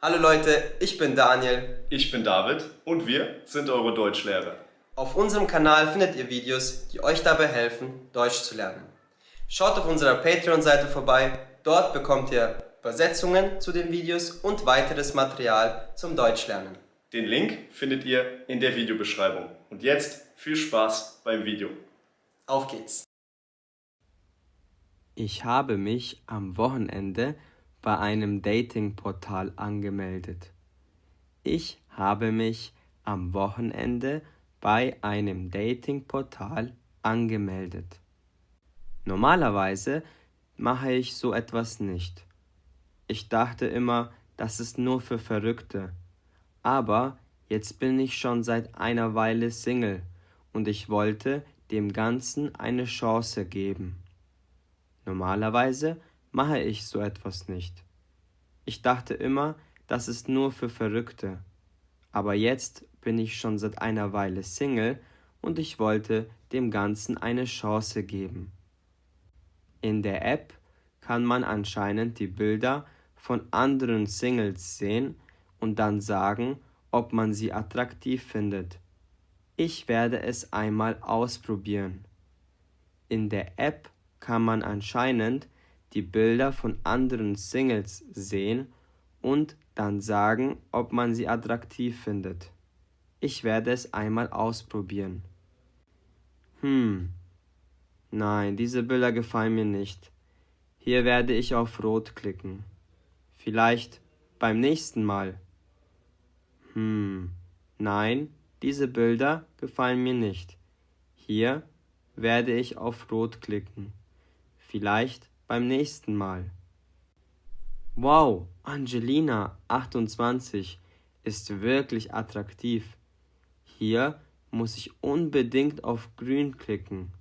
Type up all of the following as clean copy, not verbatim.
Hallo Leute, ich bin Daniel. Ich bin David und wir sind eure Deutschlehrer. Auf unserem Kanal findet ihr Videos, die euch dabei helfen, Deutsch zu lernen. Schaut auf unserer Patreon-Seite vorbei, dort bekommt ihr Übersetzungen zu den Videos und weiteres Material zum Deutschlernen. Den Link findet ihr in der Videobeschreibung. Und jetzt viel Spaß beim Video. Auf geht's! Ich habe mich am Wochenende bei einem Datingportal angemeldet. Ich habe mich am Wochenende bei einem Datingportal angemeldet. Normalerweise mache ich so etwas nicht. Ich dachte immer, das ist nur für Verrückte. Aber jetzt bin ich schon seit einer Weile Single und ich wollte dem Ganzen eine Chance geben. Normalerweise mache ich so etwas nicht. Ich dachte immer, das ist nur für Verrückte. Aber jetzt bin ich schon seit einer Weile Single und ich wollte dem Ganzen eine Chance geben. In der App kann man anscheinend die Bilder von anderen Singles sehen und dann sagen, ob man sie attraktiv findet. Ich werde es einmal ausprobieren. In der App kann man anscheinend die Bilder von anderen Singles sehen und dann sagen, ob man sie attraktiv findet. Ich werde es einmal ausprobieren. Nein, diese Bilder gefallen mir nicht. Hier werde ich auf Rot klicken. Vielleicht beim nächsten Mal. Nein, diese Bilder gefallen mir nicht. Hier werde ich auf Rot klicken. Vielleicht beim nächsten Mal. Wow, Angelina, 28, ist wirklich attraktiv. Hier muss ich unbedingt auf Grün klicken.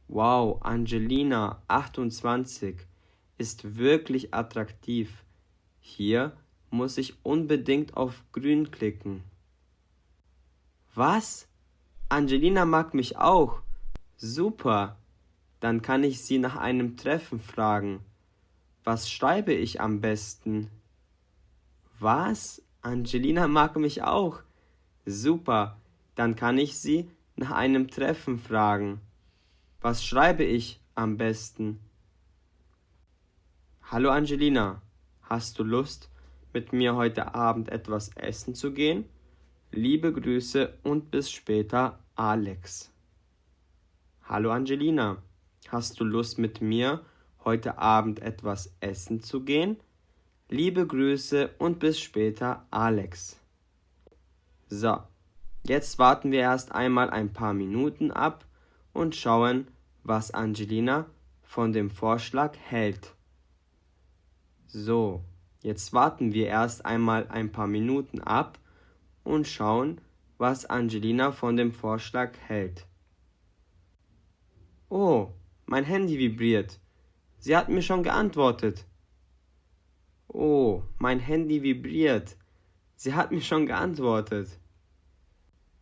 Wow, Angelina, 28, ist wirklich attraktiv. Hier muss ich unbedingt auf Grün klicken. Was? Angelina mag mich auch. Super. Dann kann ich sie nach einem Treffen fragen. Was schreibe ich am besten? Was? Angelina mag mich auch. Super. Dann kann ich sie nach einem Treffen fragen. Was schreibe ich am besten? Hallo Angelina, hast du Lust, mit mir heute Abend etwas essen zu gehen? Liebe Grüße und bis später, Alex. Hallo Angelina, hast du Lust, mit mir heute Abend etwas essen zu gehen? Liebe Grüße und bis später, Alex. So, jetzt warten wir erst einmal ein paar Minuten ab und schauen, was Angelina von dem Vorschlag hält. So, jetzt warten wir erst einmal ein paar Minuten ab und schauen, was Angelina von dem Vorschlag hält. Oh, mein Handy vibriert. Sie hat mir schon geantwortet. Oh, mein Handy vibriert. Sie hat mir schon geantwortet.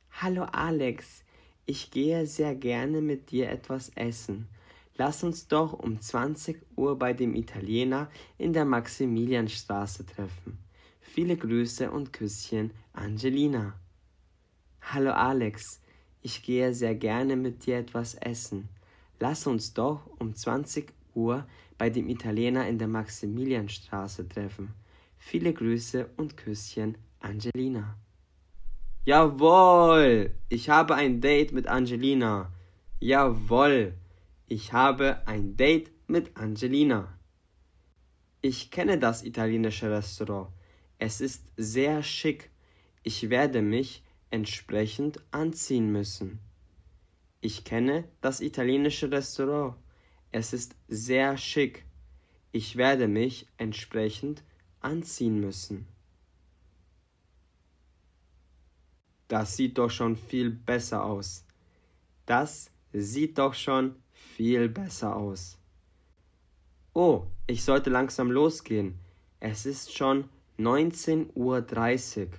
Hallo Alex, ich gehe sehr gerne mit dir etwas essen. Lass uns doch um 20 Uhr bei dem Italiener in der Maximilianstraße treffen. Viele Grüße und Küsschen, Angelina. Hallo Alex, ich gehe sehr gerne mit dir etwas essen. Lass uns doch um 20 Uhr bei dem Italiener in der Maximilianstraße treffen. Viele Grüße und Küsschen, Angelina. Jawohl, ich habe ein Date mit Angelina. Jawohl, ich habe ein Date mit Angelina. Ich kenne das italienische Restaurant. Es ist sehr schick. Ich werde mich entsprechend anziehen müssen. Ich kenne das italienische Restaurant. Es ist sehr schick. Ich werde mich entsprechend anziehen müssen. Das sieht doch schon viel besser aus. Das sieht doch schon viel besser aus. Oh, ich sollte langsam losgehen. Es ist schon 19:30 Uhr.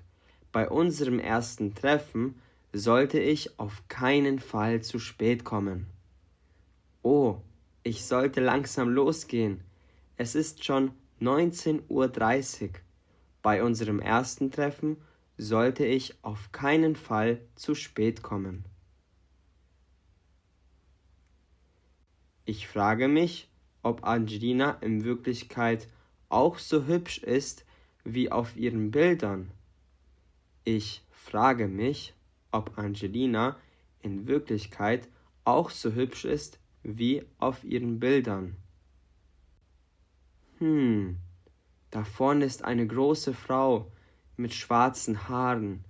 Bei unserem ersten Treffen sollte ich auf keinen Fall zu spät kommen. Oh, ich sollte langsam losgehen. Es ist schon 19:30 Uhr. Bei unserem ersten Treffen sollte ich auf keinen Fall zu spät kommen. Ich frage mich, ob Angelina in Wirklichkeit auch so hübsch ist wie auf ihren Bildern. Ich frage mich, ob Angelina in Wirklichkeit auch so hübsch ist wie auf ihren Bildern. Da vorne ist eine große Frau mit schwarzen Haaren.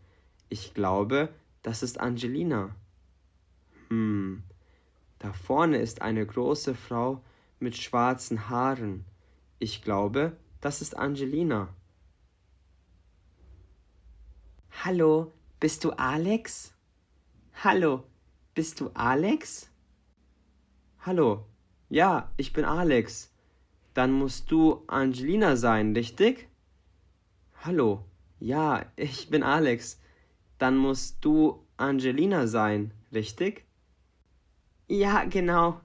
Ich glaube, das ist Angelina. Da vorne ist eine große Frau mit schwarzen Haaren. Ich glaube, das ist Angelina. Hallo, bist du Alex? Hallo, bist du Alex? Hallo, ja, ich bin Alex. Dann musst du Angelina sein, richtig? Hallo, ja, ich bin Alex. Dann musst du Angelina sein, richtig? Ja, genau.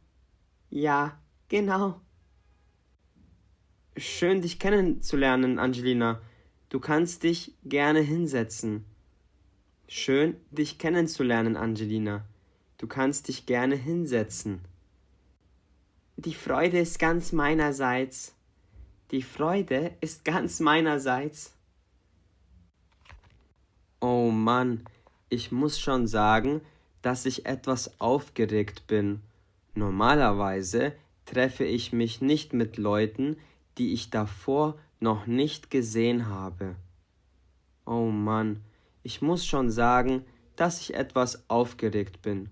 Ja, genau. Schön, dich kennenzulernen, Angelina. Du kannst dich gerne hinsetzen. Schön, dich kennenzulernen, Angelina. Du kannst dich gerne hinsetzen. Die Freude ist ganz meinerseits. Die Freude ist ganz meinerseits. Oh Mann, ich muss schon sagen, dass ich etwas aufgeregt bin. Normalerweise treffe ich mich nicht mit Leuten, die ich davor noch nicht gesehen habe. Oh Mann, ich muss schon sagen, dass ich etwas aufgeregt bin.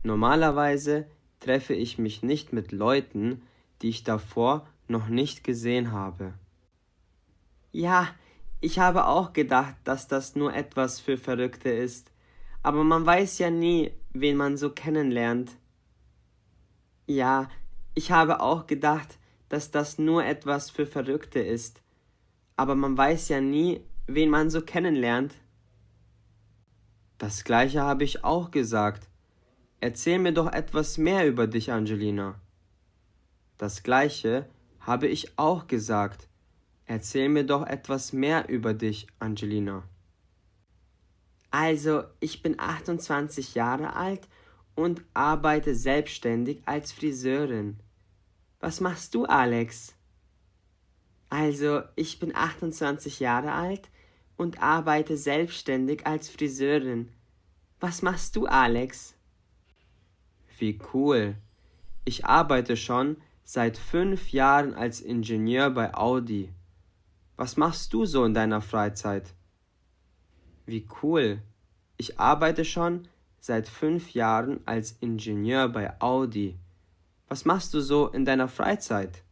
Normalerweise treffe ich mich nicht mit Leuten, die ich davor noch nicht gesehen habe. Ja, ich habe auch gedacht, dass das nur etwas für Verrückte ist, aber man weiß ja nie, wen man so kennenlernt. Ja, ich habe auch gedacht, dass das nur etwas für Verrückte ist, aber man weiß ja nie, wen man so kennenlernt. Das Gleiche habe ich auch gesagt. Erzähl mir doch etwas mehr über dich, Angelina. Das Gleiche habe ich auch gesagt. Erzähl mir doch etwas mehr über dich, Angelina. Also, ich bin 28 Jahre alt und arbeite selbstständig als Friseurin. Was machst du, Alex? Also, ich bin 28 Jahre alt und arbeite selbstständig als Friseurin. Was machst du, Alex? Wie cool. Ich arbeite schon seit 5 Jahren als Ingenieur bei Audi. Was machst du so in deiner Freizeit? Wie cool. Ich arbeite schon seit 5 Jahren als Ingenieur bei Audi. Was machst du so in deiner Freizeit?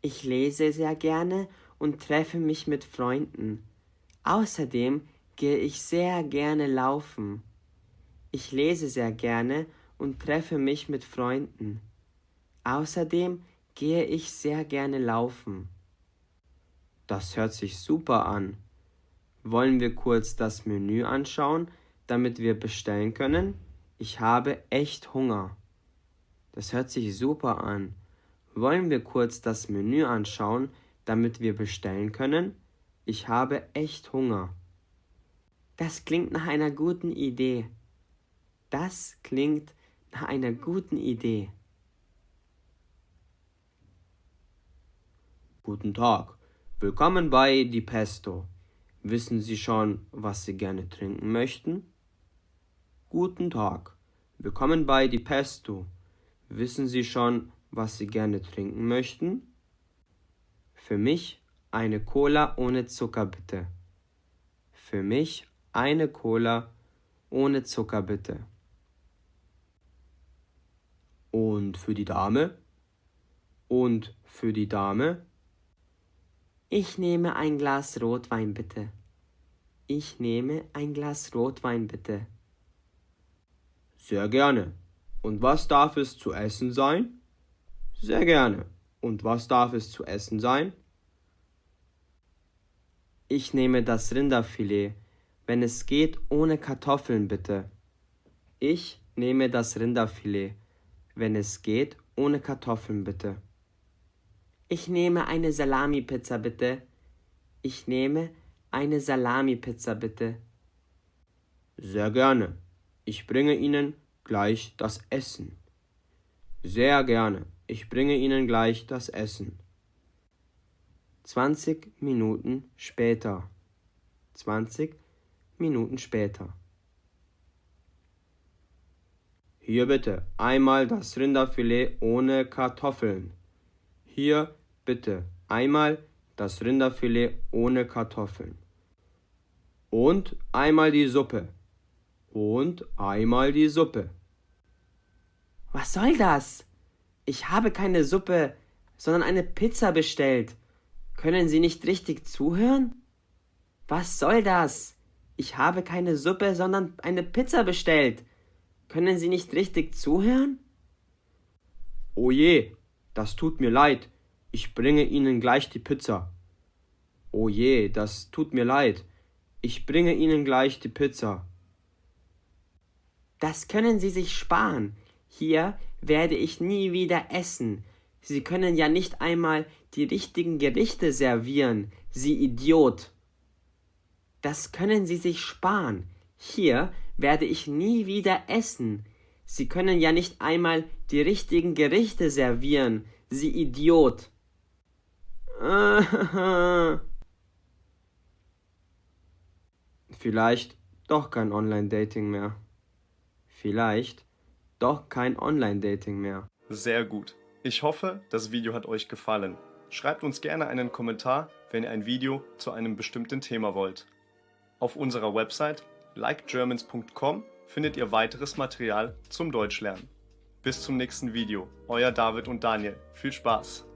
Ich lese sehr gerne und treffe mich mit Freunden. Außerdem gehe ich sehr gerne laufen. Ich lese sehr gerne und treffe mich mit Freunden. Außerdem gehe ich sehr gerne laufen. Das hört sich super an. Wollen wir kurz das Menü anschauen, damit wir bestellen können? Ich habe echt Hunger. Das hört sich super an. Wollen wir kurz das Menü anschauen, damit wir bestellen können? Ich habe echt Hunger. Das klingt nach einer guten Idee. Das klingt nach einer guten Idee. Guten Tag. Willkommen bei Di Pesto. Wissen Sie schon, was Sie gerne trinken möchten? Guten Tag. Willkommen bei Di Pesto. Wissen Sie schon, was Sie gerne trinken möchten? Für mich eine Cola ohne Zucker, bitte. Für mich eine Cola ohne Zucker, bitte. Und für die Dame? Und für die Dame? Ich nehme ein Glas Rotwein, bitte. Ich nehme ein Glas Rotwein, bitte. Sehr gerne. Und was darf es zu essen sein? Sehr gerne. Und was darf es zu essen sein? Ich nehme das Rinderfilet, wenn es geht, ohne Kartoffeln, bitte. Ich nehme das Rinderfilet, wenn es geht, ohne Kartoffeln, bitte. Ich nehme eine Salami-Pizza, bitte. Ich nehme eine Salami-Pizza bitte. Sehr gerne. Ich bringe Ihnen gleich das Essen. Sehr gerne. Ich bringe Ihnen gleich das Essen. 20 Minuten später. 20 Minuten später. Hier bitte einmal das Rinderfilet ohne Kartoffeln. Hier bitte einmal das Rinderfilet ohne Kartoffeln. Und einmal die Suppe. Und einmal die Suppe. Was soll das? Ich habe keine Suppe, sondern eine Pizza bestellt. Können Sie nicht richtig zuhören? Was soll das? Ich habe keine Suppe, sondern eine Pizza bestellt. Können Sie nicht richtig zuhören? Oh je, das tut mir leid. Ich bringe Ihnen gleich die Pizza. Oh je, das tut mir leid. Ich bringe Ihnen gleich die Pizza. Das können Sie sich sparen. Hier werde ich nie wieder essen. Sie können ja nicht einmal die richtigen Gerichte servieren, Sie Idiot. Das können Sie sich sparen. Hier werde ich nie wieder essen. Sie können ja nicht einmal die richtigen Gerichte servieren, Sie Idiot. Vielleicht doch kein Online-Dating mehr. Vielleicht doch kein Online-Dating mehr. Sehr gut. Ich hoffe, das Video hat euch gefallen. Schreibt uns gerne einen Kommentar, wenn ihr ein Video zu einem bestimmten Thema wollt. Auf unserer Website likegermans.com findet ihr weiteres Material zum Deutschlernen. Bis zum nächsten Video. Euer David und Daniel. Viel Spaß!